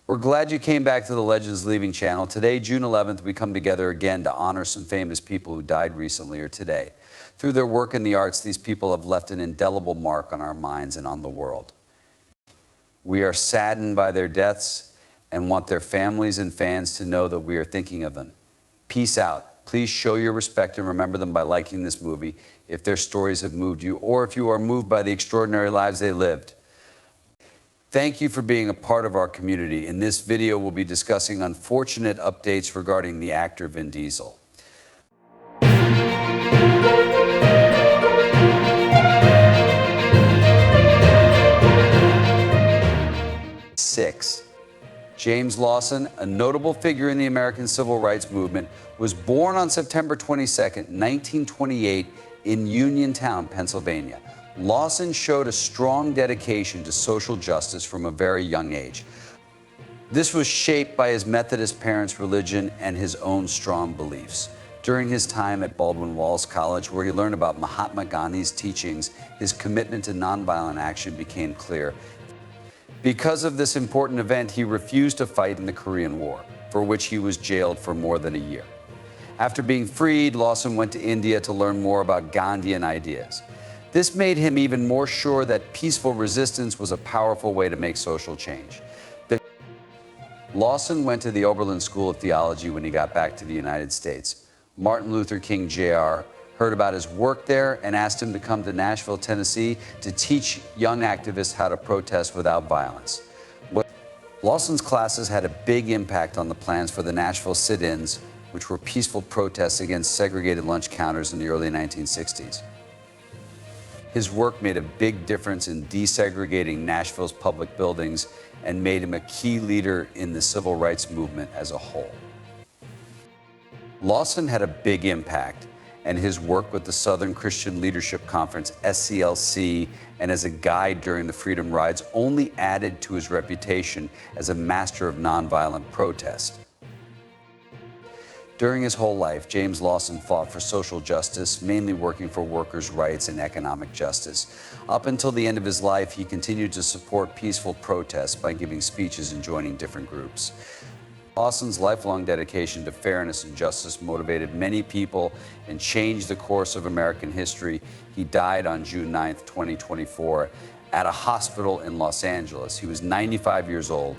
We're glad you came back to the Legends Leaving channel. Today, June 11th, we come together again to honor some famous people who died recently or today. Through their work in the arts, these people have left an indelible mark on our minds and on the world. We are saddened by their deaths and want their families and fans to know that we are thinking of them. Peace out. Please show your respect and remember them by liking this movie if their stories have moved you or if you are moved by the extraordinary lives they lived. Thank you for being a part of our community. In this video, we'll be discussing unfortunate updates regarding the actor Vin Diesel. 6. James Lawson, a notable figure in the American Civil Rights Movement, was born on September 22, 1928, in Uniontown, Pennsylvania. Lawson showed a strong dedication to social justice from a very young age. This was shaped by his Methodist parents' religion and his own strong beliefs. During his time at Baldwin Wallace College, where he learned about Mahatma Gandhi's teachings, his commitment to nonviolent action became clear. Because of this important event, he refused to fight in the Korean War, for which he was jailed for more than a year. After being freed, Lawson went to India to learn more about Gandhian ideas. This made him even more sure that peaceful resistance was a powerful way to make social change. Lawson went to the Oberlin School of Theology when he got back to the United States. Martin Luther King Jr. heard about his work there and asked him to come to Nashville, Tennessee to teach young activists how to protest without violence. Lawson's classes had a big impact on the plans for the Nashville sit-ins, which were peaceful protests against segregated lunch counters in the early 1960s. His work made a big difference in desegregating Nashville's public buildings and made him a key leader in the civil rights movement as a whole. Lawson had a big impact, and his work with the Southern Christian Leadership Conference, SCLC, and as a guide during the Freedom Rides only added to his reputation as a master of nonviolent protest. During his whole life, James Lawson fought for social justice, mainly working for workers' rights and economic justice. Up until the end of his life, he continued to support peaceful protests by giving speeches and joining different groups. Lawson's lifelong dedication to fairness and justice motivated many people and changed the course of American history. He died on June 9, 2024, at a hospital in Los Angeles. He was 95 years old.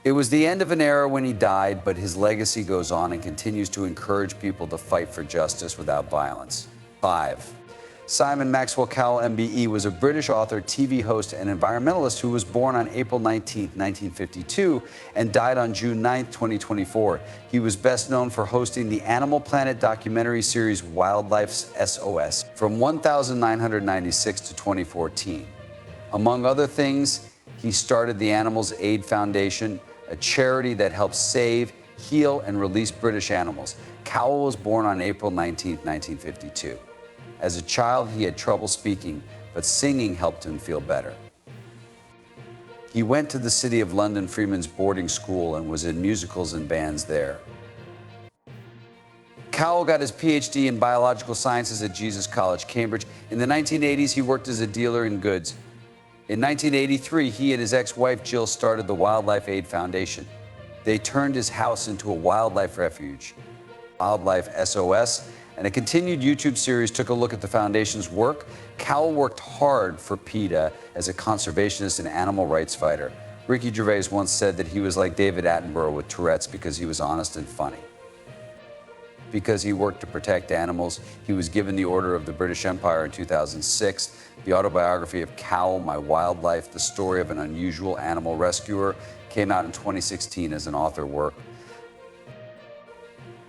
It was the end of an era when he died, but his legacy goes on and continues to encourage people to fight for justice without violence. 5. Simon Maxwell Cowell, MBE, was a British author, TV host, and environmentalist who was born on April 19, 1952, and died on June 9, 2024. He was best known for hosting the Animal Planet documentary series Wildlife's SOS from 1996 to 2014. Among other things, he started the Animals Aid Foundation, a charity that helps save, heal, and release British animals. Cowell was born on April 19, 1952. As a child, he had trouble speaking, but singing helped him feel better. He went to the City of London Freeman's boarding school and was in musicals and bands there. Cowell got his PhD in biological sciences at Jesus College, Cambridge. In the 1980s, he worked as a dealer in goods. In 1983, he and his ex-wife Jill started the Wildlife Aid Foundation. They turned his house into a wildlife refuge. Wildlife SOS and a continued YouTube series took a look at the foundation's work. Cowell worked hard for PETA as a conservationist and animal rights fighter. Ricky Gervais once said that he was like David Attenborough with Tourette's because he was honest and funny. Because he worked to protect animals, he was given the Order of the British Empire in 2006. The autobiography of Cowell, My Wildlife, the story of an unusual animal rescuer, came out in 2016 as an author work.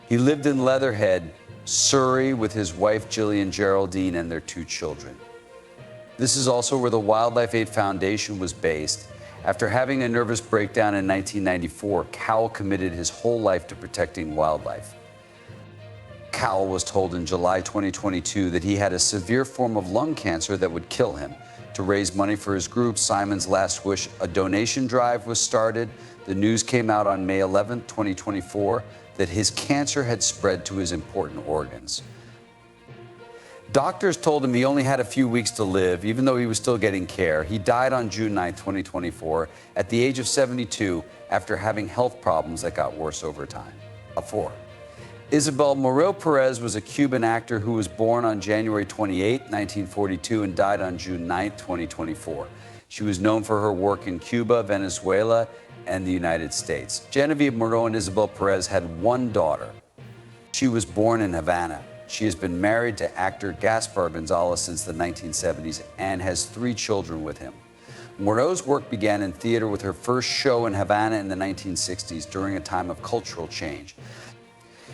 He lived in Leatherhead, Surrey, with his wife Jillian Geraldine and their 2 children. This is also where the Wildlife Aid Foundation was based. After having a nervous breakdown in 1994, Cowell committed his whole life to protecting wildlife. Cowell was told in July 2022 that he had a severe form of lung cancer that would kill him. To raise money for his group, Simon's Last Wish, a donation drive was started. The news came out on May 11, 2024, that his cancer had spread to his important organs. Doctors told him he only had a few weeks to live, even though he was still getting care. He died on June 9, 2024, at the age of 72, after having health problems that got worse over time. 4. Isabel Moreno Perez was a Cuban actor who was born on January 28, 1942, and died on June 9, 2024. She was known for her work in Cuba, Venezuela, and the United States. Genevieve Moreno and Isabel Perez had one daughter. She was born in Havana. She has been married to actor Gaspar Gonzalez since the 1970s and has 3 children with him. Moreno's work began in theater with her first show in Havana in the 1960s during a time of cultural change.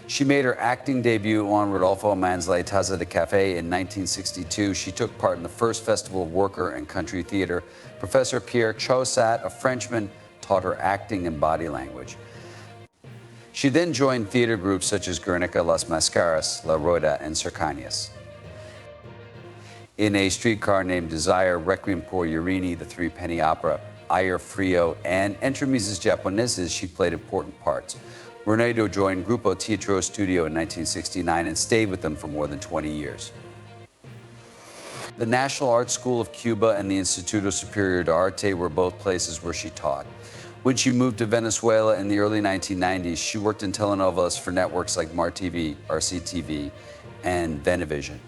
She made her acting debut on Rodolfo Aman's La Taza de Café in 1962. She took part in the first Festival of Worker and Country Theater. Professor Pierre Chaussat, a Frenchman, taught her acting and body language. She then joined theater groups such as Guernica, Las Mascaras, La Rueda, and Cercanías. In A Streetcar Named Desire, Requiem por Urini, The Three-Penny Opera, Ayer Frio, and Entremeses Japoneses, she played important parts. Moreno joined Grupo Teatro Studio in 1969 and stayed with them for more than 20 years. The National Art School of Cuba and the Instituto Superior de Arte were both places where she taught. When she moved to Venezuela in the early 1990s, she worked in telenovelas for networks like MarTV, RCTV, and Venevision.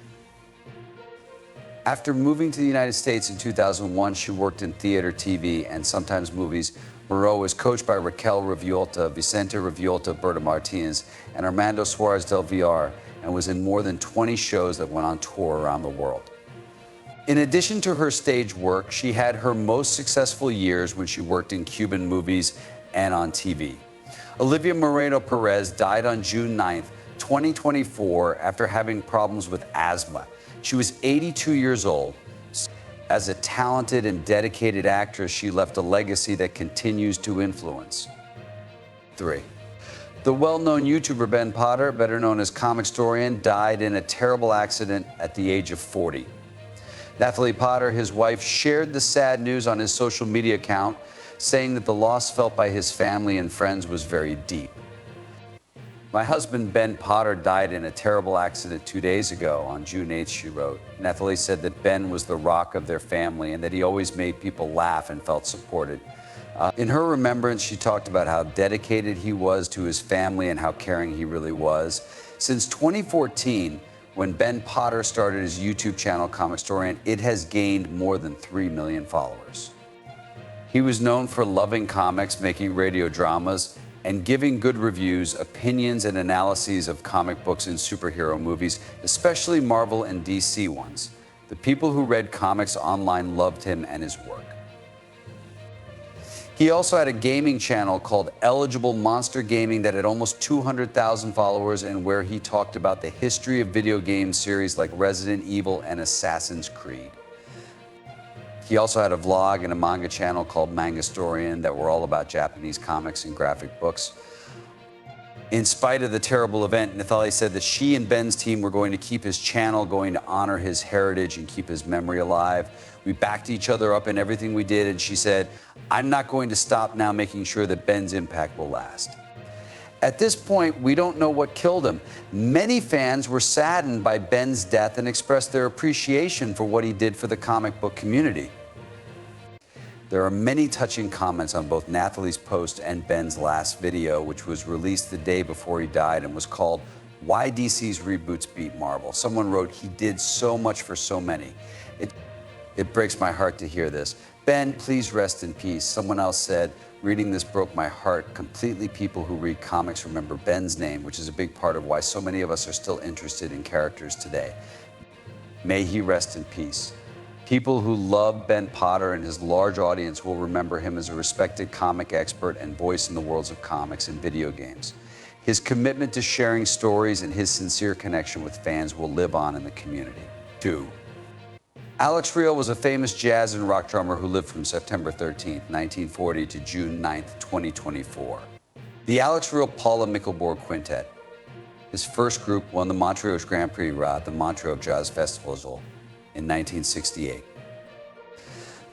After moving to the United States in 2001, she worked in theater, TV, and sometimes movies. Moreno was coached by Raquel Revuelta, Vicente Revuelta, Berta Martinez, and Armando Suarez del Villar, and was in more than 20 shows that went on tour around the world. In addition to her stage work, she had her most successful years when she worked in Cuban movies and on TV. Olivia Moreno Perez died on June 9, 2024, after having problems with asthma. She was 82 years old. As a talented and dedicated actress, she left a legacy that continues to influence. 3. The well-known YouTuber Ben Potter, better known as Comicstorian, died in a terrible accident at the age of 40. Nathalie Potter, his wife, shared the sad news on his social media account, saying that the loss felt by his family and friends was very deep. My husband, Ben Potter, died in a terrible accident 2 days ago. On June 8th, she wrote. Nathalie said that Ben was the rock of their family and that he always made people laugh and felt supported. In her remembrance, she talked about how dedicated he was to his family and how caring he really was. Since 2014, when Ben Potter started his YouTube channel, Comicstorian, it has gained more than 3 million followers. He was known for loving comics, making radio dramas, and giving good reviews, opinions, and analyses of comic books and superhero movies, especially Marvel and DC ones. The people who read comics online loved him and his work. He also had a gaming channel called Eligible Monster Gaming that had almost 200,000 followers, and where he talked about the history of video game series like Resident Evil and Assassin's Creed. He also had a vlog and a manga channel called Mangastorian that were all about Japanese comics and graphic books. In spite of the terrible event, Nathalie said that she and Ben's team were going to keep his channel going to honor his heritage and keep his memory alive. We backed each other up in everything we did, and she said, "I'm not going to stop now making sure that Ben's impact will last." At this point, we don't know what killed him. Many fans were saddened by Ben's death and expressed their appreciation for what he did for the comic book community. There are many touching comments on both Nathalie's post and Ben's last video, which was released the day before he died and was called "Why DC's Reboots Beat Marvel." Someone wrote, "He did so much for so many." It breaks my heart to hear this. "Ben, please rest in peace." Someone else said, "Reading this broke my heart completely. People who read comics remember Ben's name, which is a big part of why so many of us are still interested in characters today. May he rest in peace." People who love Ben Potter and his large audience will remember him as a respected comic expert and voice in the worlds of comics and video games. His commitment to sharing stories and his sincere connection with fans will live on in the community. 2. Alex Riel was a famous jazz and rock drummer who lived from September 13, 1940 to June 9, 2024. The Alex Riel Paula Mickelborg Quintet. His first group won the Montreux Grand Prix at the Montreux Jazz Festival in 1968.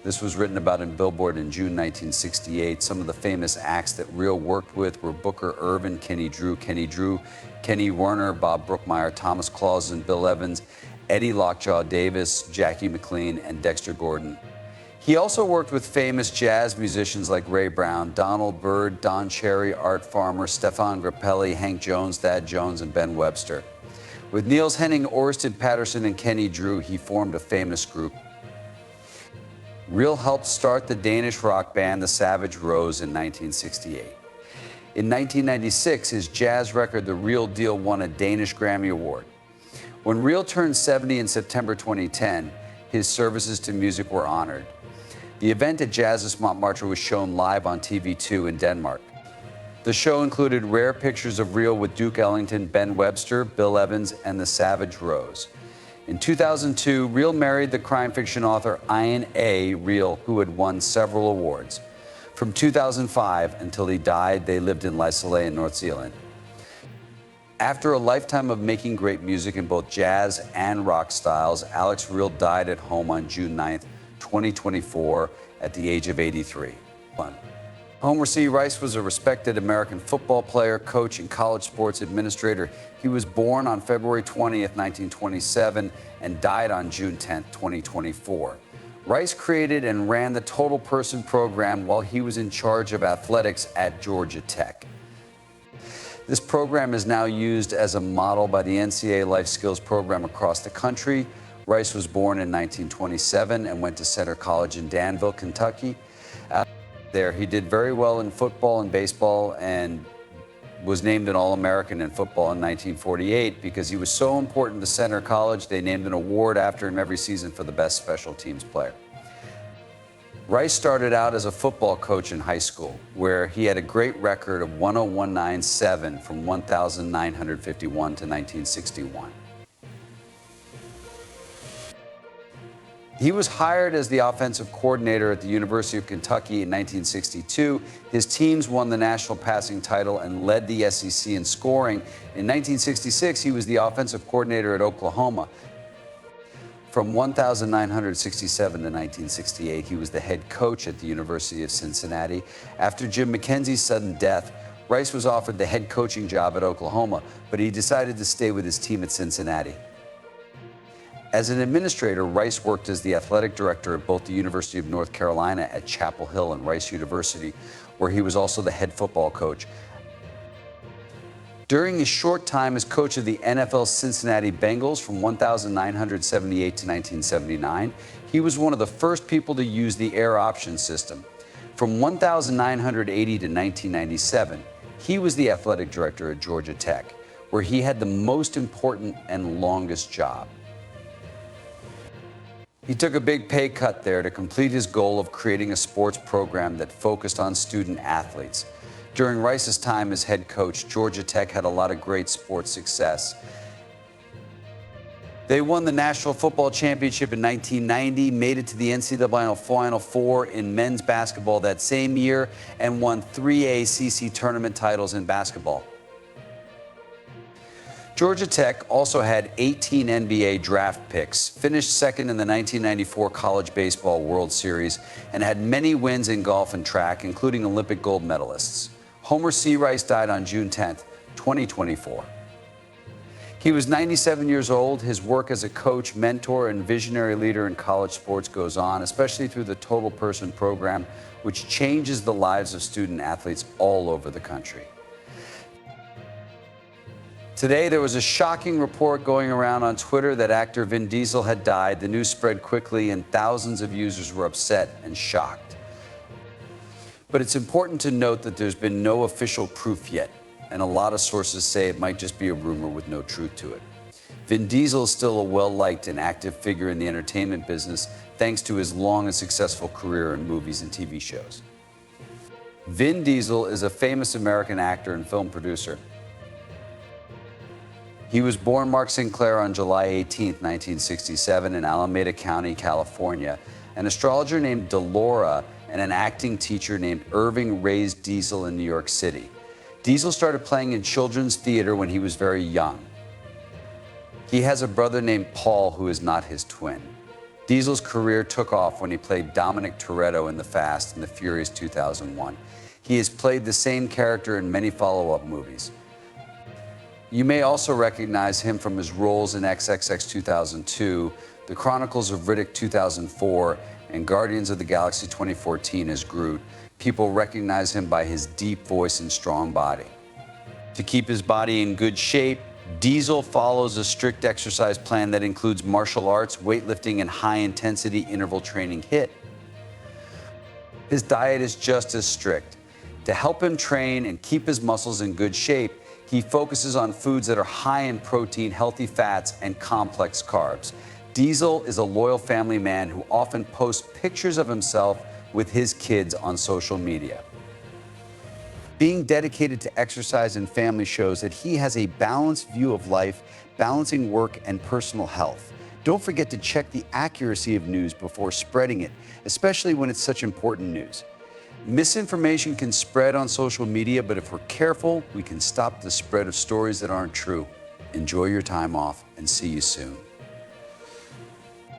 This was written about in Billboard in June 1968. Some of the famous acts that Riel worked with were Booker Ervin, Kenny Drew, Kenny Werner, Bob Brookmeyer, Thomas Clausen, Bill Evans, Eddie Lockjaw Davis, Jackie McLean, and Dexter Gordon. He also worked with famous jazz musicians like Ray Brown, Donald Byrd, Don Cherry, Art Farmer, Stefan Grappelli, Hank Jones, Thad Jones, and Ben Webster. With Niels Henning, Orsted Patterson, and Kenny Drew, he formed a famous group. Real helped start the Danish rock band The Savage Rose in 1968. In 1996, his jazz record, The Real Deal, won a Danish Grammy Award. When Real turned 70 in September 2010, his services to music were honored. The event at Jazzes Montmartre was shown live on TV2 in Denmark. The show included rare pictures of Real with Duke Ellington, Ben Webster, Bill Evans, and The Savage Rose. In 2002, Real married the crime fiction author Ian A. Real, who had won several awards. From 2005 until he died, they lived in Lysalee in North Zealand. After a lifetime of making great music in both jazz and rock styles, Alex Real died at home on June 9th, 2024, at the age of 83. Homer C. Rice was a respected American football player, coach, and college sports administrator. He was born on February 20th, 1927, and died on June 10th, 2024. Rice created and ran the Total Person program while he was in charge of athletics at Georgia Tech. This program is now used as a model by the NCAA Life Skills program across the country. Rice was born in 1927 and went to Center College in Danville, Kentucky. There, he did very well in football and baseball and was named an All-American in football in 1948 because he was so important to Center College, they named an award after him every season for the best special teams player. Rice started out as a football coach in high school, where he had a great record of 101.97 from 1,951 to 1961. He was hired as the offensive coordinator at the University of Kentucky in 1962. His teams won the national passing title and led the SEC in scoring. In 1966, he was the offensive coordinator at Oklahoma. From 1967 to 1968, he was the head coach at the University of Cincinnati. After Jim McKenzie's sudden death, Rice was offered the head coaching job at Oklahoma, but he decided to stay with his team at Cincinnati. As an administrator, Rice worked as the athletic director at both the University of North Carolina at Chapel Hill and Rice University, where he was also the head football coach. During his short time as coach of the NFL Cincinnati Bengals from 1978 to 1979, he was one of the first people to use the air option system. From 1980 to 1997, he was the athletic director at Georgia Tech, where he had the most important and longest job. He took a big pay cut there to complete his goal of creating a sports program that focused on student athletes. During Rice's time as head coach, Georgia Tech had a lot of great sports success. They won the National Football Championship in 1990, made it to the NCAA Final Four in men's basketball that same year, and won 3 ACC tournament titles in basketball. Georgia Tech also had 18 NBA draft picks, finished second in the 1994 College Baseball World Series, and had many wins in golf and track, including Olympic gold medalists. Homer C. Rice died on June 10th, 2024. He was 97 years old. His work as a coach, mentor, and visionary leader in college sports goes on, especially through the Total Person program, which changes the lives of student athletes all over the country. Today, there was a shocking report going around on Twitter that actor Vin Diesel had died. The news spread quickly, and thousands of users were upset and shocked. But it's important to note that there's been no official proof yet, and a lot of sources say it might just be a rumor with no truth to it. Vin Diesel is still a well-liked and active figure in the entertainment business, thanks to his long and successful career in movies and TV shows. Vin Diesel is a famous American actor and film producer. He was born Mark Sinclair on July 18, 1967 in Alameda County, California. An astrologer named Delora and an acting teacher named Irving raised Diesel in New York City. Diesel started playing in children's theater when he was very young. He has a brother named Paul who is not his twin. Diesel's career took off when he played Dominic Toretto in The Fast and the Furious 2001. He has played the same character in many follow-up movies. You may also recognize him from his roles in XXX 2002, The Chronicles of Riddick 2004, and Guardians of the Galaxy 2014 as Groot. People recognize him by his deep voice and strong body. To keep his body in good shape, Diesel follows a strict exercise plan that includes martial arts, weightlifting, and high-intensity interval training HIIT. His diet is just as strict. To help him train and keep his muscles in good shape, he focuses on foods that are high in protein, healthy fats, and complex carbs. Diesel is a loyal family man who often posts pictures of himself with his kids on social media. Being dedicated to exercise and family shows that he has a balanced view of life, balancing work and personal health. Don't forget to check the accuracy of news before spreading it, especially when it's such important news. Misinformation can spread on social media, but if we're careful, we can stop the spread of stories that aren't true. Enjoy your time off and see you soon.